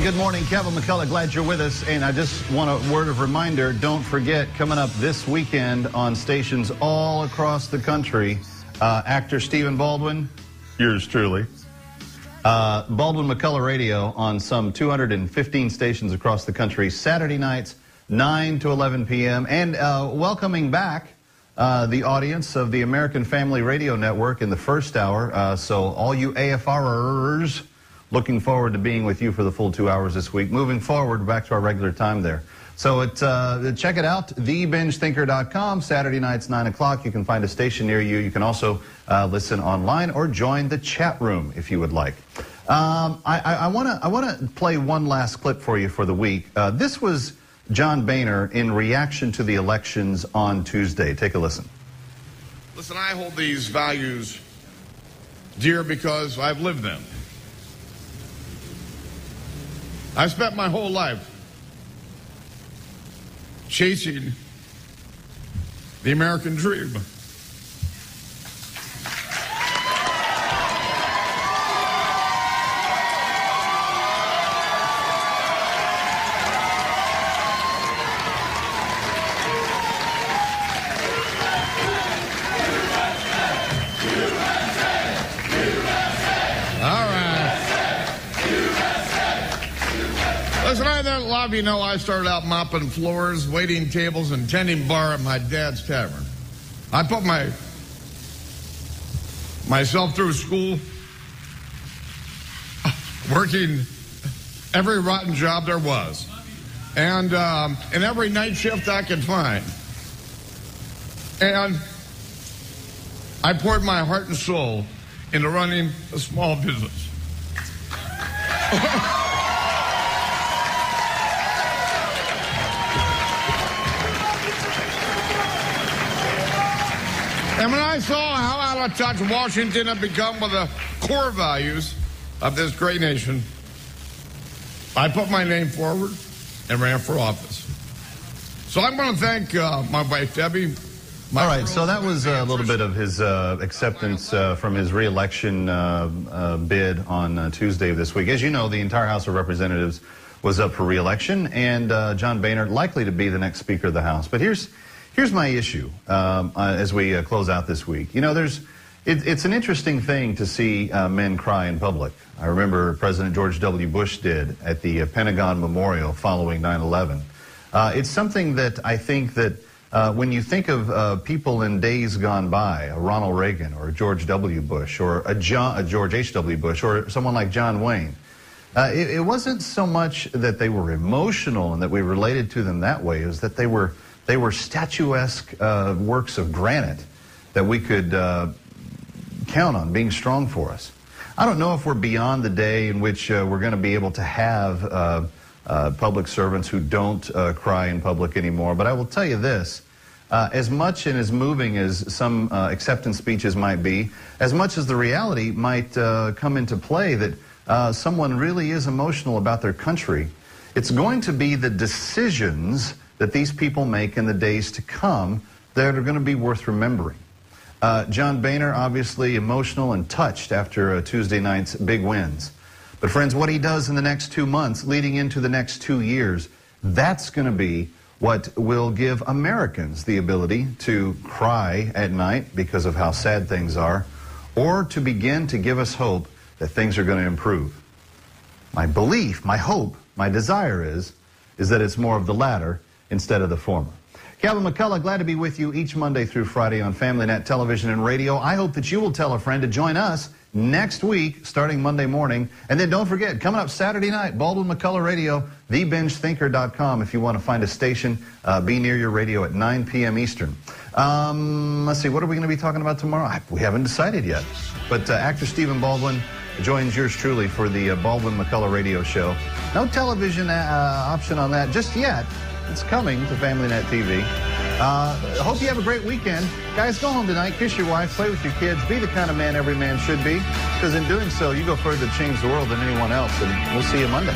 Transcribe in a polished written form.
good morning. Kevin McCullough, glad you're with us. And I just want a word of reminder, don't forget, coming up this weekend on stations all across the country, actor Stephen Baldwin, yours truly, Baldwin McCullough Radio on some 215 stations across the country, Saturday nights, 9 to 11 p.m. And welcoming back the audience of the American Family Radio Network in the first hour. So all you AFRers, looking forward to being with you for the full 2 hours this week. Moving forward, back to our regular time there. So check it out, thebingethinker.com, Saturday nights, 9 o'clock. You can find a station near you. You can also listen online or join the chat room if you would like. I want to play one last clip for you for the week. This was John Boehner in reaction to the elections on Tuesday. Take a listen. Listen, I hold these values dear because I've lived them. I've spent my whole life chasing the American dream. Listen, I think a lot of you know I started out mopping floors, waiting tables, and tending bar at my dad's tavern. I put myself through school, working every rotten job there was, and every night shift I could find. And I poured my heart and soul into running a small business. And when I saw how out of touch Washington had become with the core values of this great nation, I put my name forward and ran for office. So I'm going to thank my wife, Debbie. All right, so that was a little bit of his acceptance from his re-election bid on Tuesday of this week. As you know, the entire House of Representatives was up for re-election, and John Boehner likely to be the next Speaker of the House. But here's my issue as we close out this week. You know, it's an interesting thing to see men cry in public. I remember President George W. Bush did at the Pentagon Memorial following 9/11. It's something that I think that when you think of people in days gone by, a Ronald Reagan or a George W. Bush or a George H.W. Bush or someone like John Wayne, it wasn't so much that they were emotional and that we related to them that way, is that they were statuesque works of granite that we could count on being strong for us. I don't know if we're beyond the day in which we're going to be able to have public servants who don't cry in public anymore, but I will tell you this. As much and as moving as some acceptance speeches might be, as much as the reality might come into play that someone really is emotional about their country, it's going to be the decisions that these people make in the days to come that are going to be worth remembering. John Boehner, obviously emotional and touched after Tuesday night's big wins. But friends, what he does in the next 2 months, leading into the next 2 years, that's going to be what will give Americans the ability to cry at night because of how sad things are, or to begin to give us hope that things are going to improve. My belief, my hope, my desire is that it's more of the latter instead of the former. Kevin McCullough, glad to be with you each Monday through Friday on FamilyNet Television and Radio. I hope that you will tell a friend to join us next week, starting Monday morning. And then don't forget, coming up Saturday night, Baldwin McCullough Radio, thebingethinker.com if you want to find a station, be near your radio at 9 p.m. Eastern. Let's see, what are we going to be talking about tomorrow? We haven't decided yet. But actor Stephen Baldwin joins yours truly for the Baldwin McCullough Radio Show. No television option on that just yet. It's coming to FamilyNet TV. Hope you have a great weekend. Guys, go home tonight, kiss your wife, play with your kids, be the kind of man every man should be, because in doing so, you go further to change the world than anyone else, and we'll see you Monday.